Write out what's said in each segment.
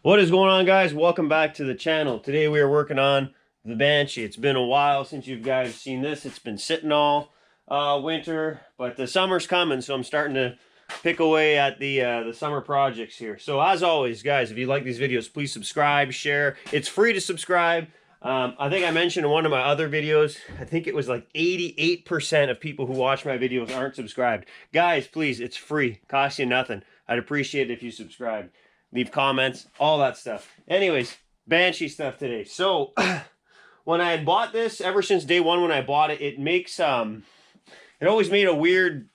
What is going on, guys? Welcome back to the channel. Today we are working on the Banshee. It's been a while since you guys seen this. It's been sitting all winter, but the summer's coming, so I'm starting to pick away at the summer projects here. So as always, guys, if you like these videos, please subscribe, share. It's free to subscribe. I think I mentioned in one of my other videos, I think it was like 88% of people who watch my videos aren't subscribed. Guys, please, it's free. Costs you nothing. I'd appreciate it if you subscribed. Leave comments, all that stuff. Anyways, Banshee stuff today. So, when I had bought this, ever since day one when I bought it, it makes, it always made a weird,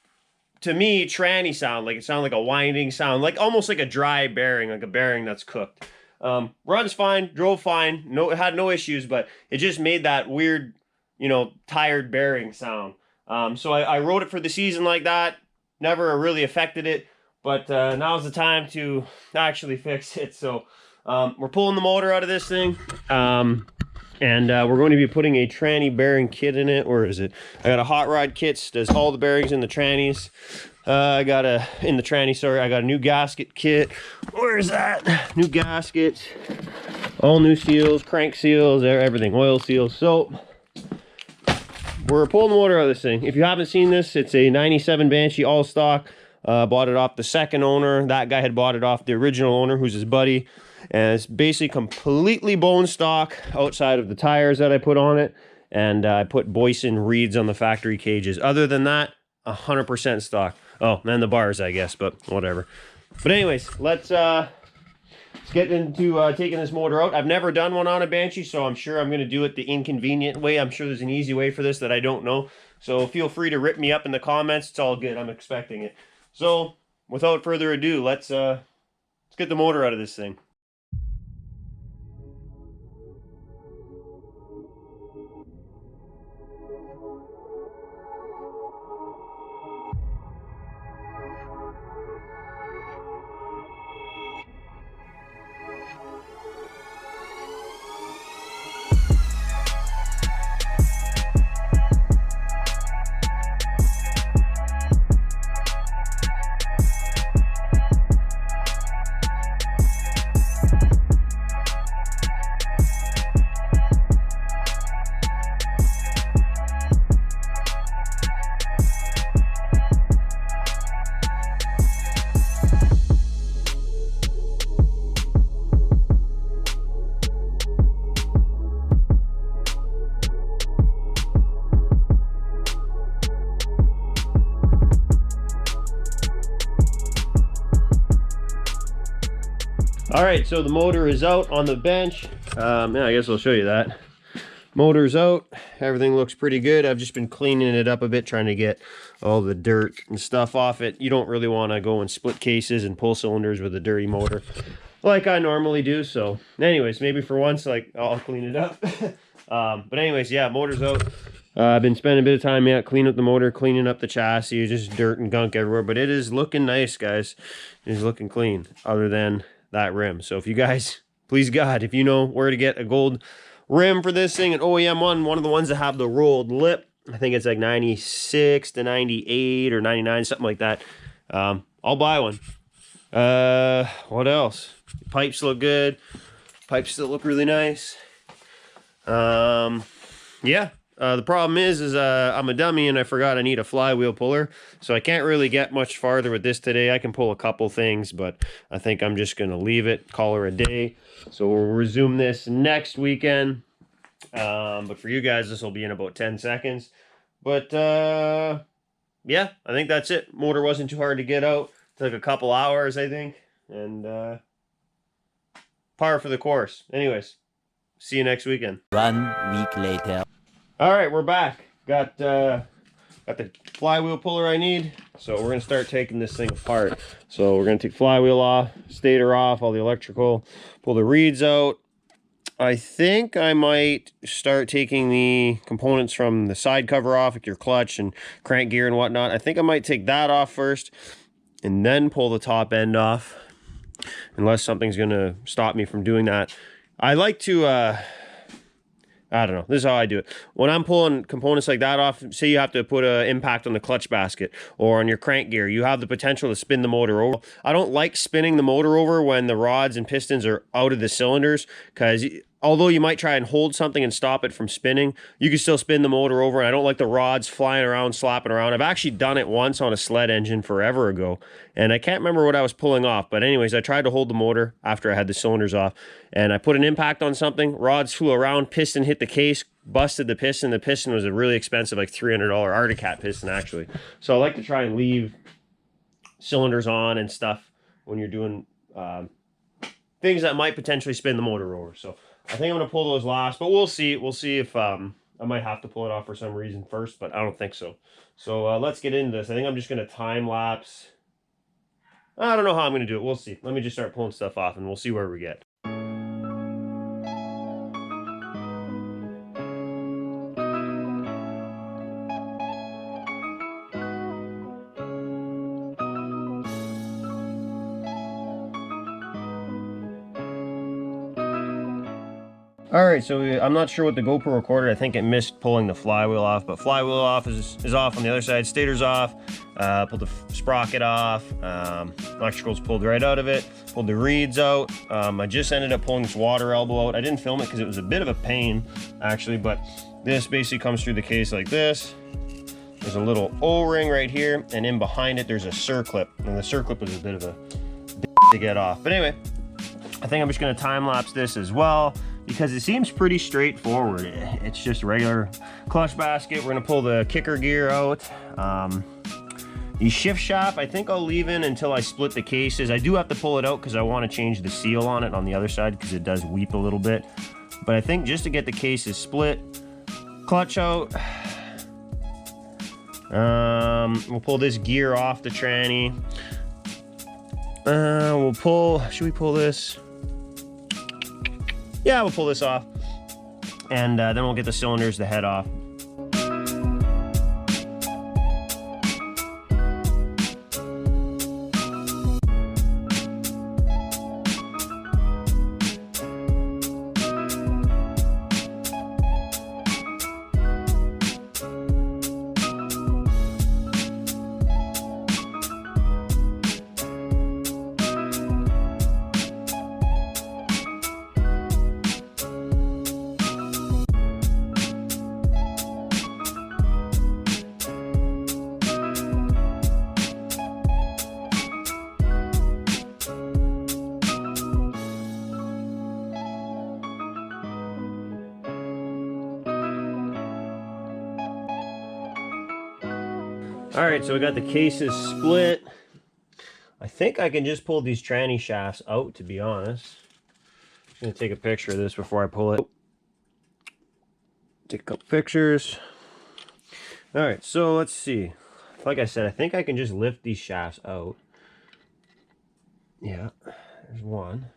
to me, tranny sound. Like, it sounded like a winding sound. Like, almost like a dry bearing, like a bearing that's cooked. Runs fine, drove fine, it had no issues, but it just made that weird, you know, tired bearing sound. So I wrote it for the season like that. Never really affected it. But now's the time to actually fix it. So we're pulling the motor out of this thing. And we're going to be putting a tranny bearing kit in it. Where is it? I got a hot rod kit. Does all the bearings in the trannies. I got a new gasket kit. Where is that? New gasket. All new seals, crank seals, everything. Oil seals. So we're pulling the motor out of this thing. If you haven't seen this, it's a 97 Banshee all stock. Bought it off the second owner. That guy had bought it off the original owner, who's his buddy. And it's basically completely bone stock outside of the tires that I put on it. And I put Boyson reeds on the factory cages. Other than that, 100% stock. Oh, and the bars, I guess, but whatever. But anyways, let's get into taking this motor out. I've never done one on a Banshee, so I'm sure I'm going to do it the inconvenient way. I'm sure there's an easy way for this that I don't know. So feel free to rip me up in the comments. It's all good. I'm expecting it. So, without further ado, let's get the motor out of this thing. All right, so the motor is out on the bench. Yeah, I guess I'll show you that. Motor's out. Everything looks pretty good. I've just been cleaning it up a bit, trying to get all the dirt and stuff off it. You don't really want to go and split cases and pull cylinders with a dirty motor like I normally do. So anyways, maybe for once, like, I'll clean it up. But anyways, yeah, motor's out. I've been spending a bit of time cleaning up the motor, cleaning up the chassis, just dirt and gunk everywhere. But it is looking nice, guys. It is looking clean, other than that rim. So if you guys, please God, if you know where to get a gold rim for this thing, an OEM one of the ones that have the rolled lip, I think it's like 96 to 98 or 99, something like that. I'll buy one. What else? Pipes look good. Pipes still look really nice. Yeah. The problem is I'm a dummy and I forgot I need a flywheel puller. So I can't really get much farther with this today. I can pull a couple things, but I think I'm just going to leave it, call her a day. So we'll resume this next weekend. But for you guys, this will be in about 10 seconds. But yeah, I think that's it. Motor wasn't too hard to get out. Took a couple hours, I think. And par for the course. Anyways, see you next weekend. 1 week later. All right, we're back. Got the flywheel puller I need. So we're gonna start taking this thing apart. So we're gonna take flywheel off, stator off, all the electrical, pull the reeds out. I think I might start taking the components from the side cover off, like your clutch and crank gear and whatnot. I think I might take that off first and then pull the top end off, unless something's gonna stop me from doing that. I like to I don't know. This is how I do it. When I'm pulling components like that off, say you have to put an impact on the clutch basket or on your crank gear, you have the potential to spin the motor over. I don't like spinning the motor over when the rods and pistons are out of the cylinders, because although you might try and hold something and stop it from spinning, you can still spin the motor over, and I don't like the rods flying around, slapping around. I've actually done it once on a sled engine forever ago, and I can't remember what I was pulling off, but anyways, I tried to hold the motor after I had the cylinders off, and I put an impact on something, rods flew around, piston hit the case, busted the piston. The piston was a really expensive, like $300 Arctic Cat piston, actually. So I like to try and leave cylinders on and stuff when you're doing things that might potentially spin the motor over. So I think I'm going to pull those last, but we'll see. We'll see if I might have to pull it off for some reason first, but I don't think so. So let's get into this. I think I'm just going to time lapse. I don't know how I'm going to do it. We'll see. Let me just start pulling stuff off, and we'll see where we get. Alright, so I'm not sure what the GoPro recorded. I think it missed pulling the flywheel off, but flywheel off is off on the other side. Stator's off. Pulled the sprocket off. Electrical's pulled right out of it. Pulled the reeds out. I just ended up pulling this water elbow out. I didn't film it because it was a bit of a pain, actually, but this basically comes through the case like this. There's a little O-ring right here, and in behind it there's a circlip, and the circlip was a bit of a to get off. But anyway, I think I'm just going to time lapse this as well, because it seems pretty straightforward. It's just a regular clutch basket. We're gonna pull the kicker gear out. The shift shaft, I think I'll leave in until I split the cases. I do have to pull it out because I want to change the seal on it on the other side, because it does weep a little bit. But I think just to get the cases split, clutch out. We'll pull this gear off the tranny. We'll pull, should we pull this? Yeah, we'll pull this off, and then we'll get the cylinders, the head off. All right, so we got the cases split. I think I can just pull these tranny shafts out, to be honest. I'm just gonna take a picture of this before I pull it. Take a couple pictures. All right, so let's see. Like I said, I think I can just lift these shafts out. Yeah, there's one.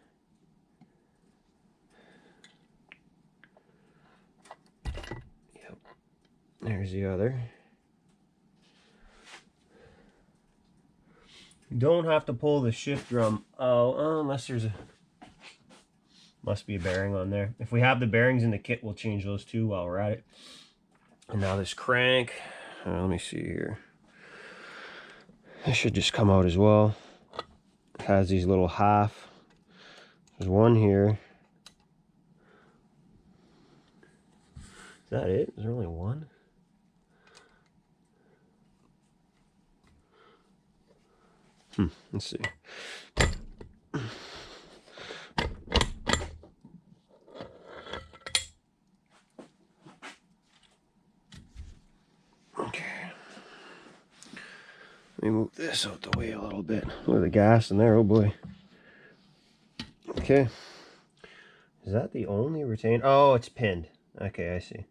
Yep, there's the other. You don't have to pull the shift drum out unless there's a, must be a bearing on there. If we have the bearings in the kit, we'll change those too while we're at it. And now this crank, let me see here. This should just come out as well. It has these little half. There's one here. Is that it? Is there only one? Let's see. Okay. Let me move this out the way a little bit. Look at the gas in there, oh boy. Okay. Is that the only retain? Oh, it's pinned. Okay, I see.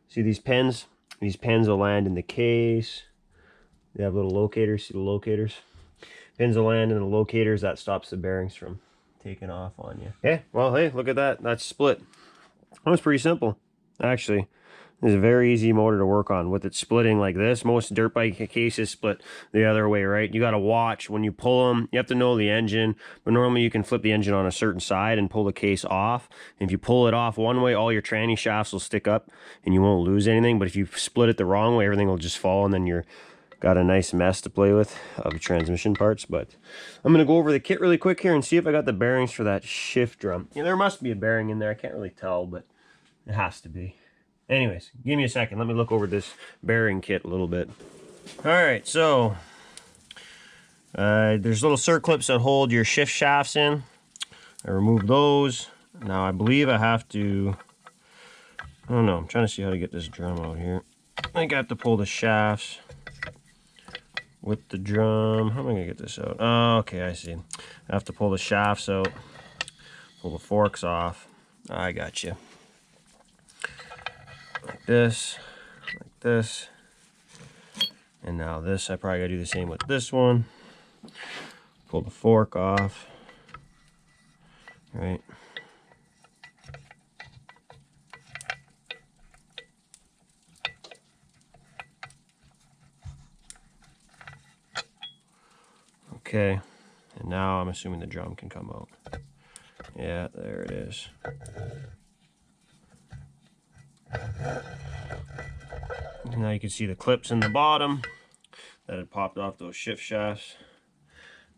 See these pins? These pins will land in the case. They have little locators. See the locators? Pins will land in the locators. That stops the bearings from taking off on you. Okay, well, hey, look at that. That's split. That was pretty simple, actually. This is a very easy motor to work on with it splitting like this. Most dirt bike cases split the other way, right? You got to watch when you pull them. You have to know the engine, but normally you can flip the engine on a certain side and pull the case off. And if you pull it off one way, all your tranny shafts will stick up and you won't lose anything. But if you split it the wrong way, everything will just fall, and then you're got a nice mess to play with of transmission parts. But I'm going to go over the kit really quick here and see if I got the bearings for that shift drum. Yeah, there must be a bearing in there. I can't really tell, but it has to be. Anyways, give me a second. Let me look over this bearing kit a little bit. All right, so there's little circlips that hold your shift shafts in. I removed those. Now I believe I have to, I don't know, I'm trying to see how to get this drum out here. I think I have to pull the shafts with the drum. How am I gonna get this out? Oh, okay, I see. I have to pull the shafts out, pull the forks off. I got you. Like this, and now this. I probably gotta do the same with this one. Pull the fork off, right? Okay, and now I'm assuming the drum can come out. Yeah, there it is. Now you can see the clips in the bottom that had popped off those shift shafts.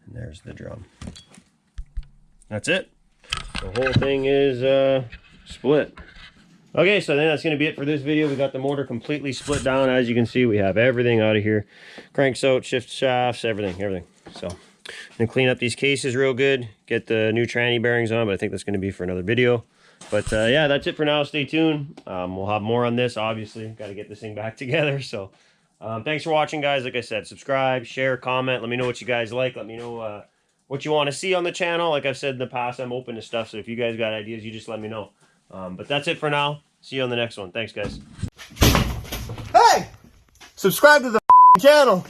And there's the drum. That's it. The whole thing is split. Okay, so then that's going to be it for this video. We got the motor completely split down. As you can see, we have everything out of here. Cranks out, shift shafts, everything. So I'm going to clean up these cases real good, get the new tranny bearings on, but I think that's going to be for another video. But yeah, that's it for now. Stay tuned. We'll have more on this, obviously. Got to get this thing back together. So thanks for watching, guys. Like I said, subscribe, share, comment. Let me know what you guys like. Let me know what you want to see on the channel. Like I've said in the past, I'm open to stuff. So if you guys got ideas, you just let me know. But that's it for now. See you on the next one. Thanks, guys. Hey! Subscribe to the channel.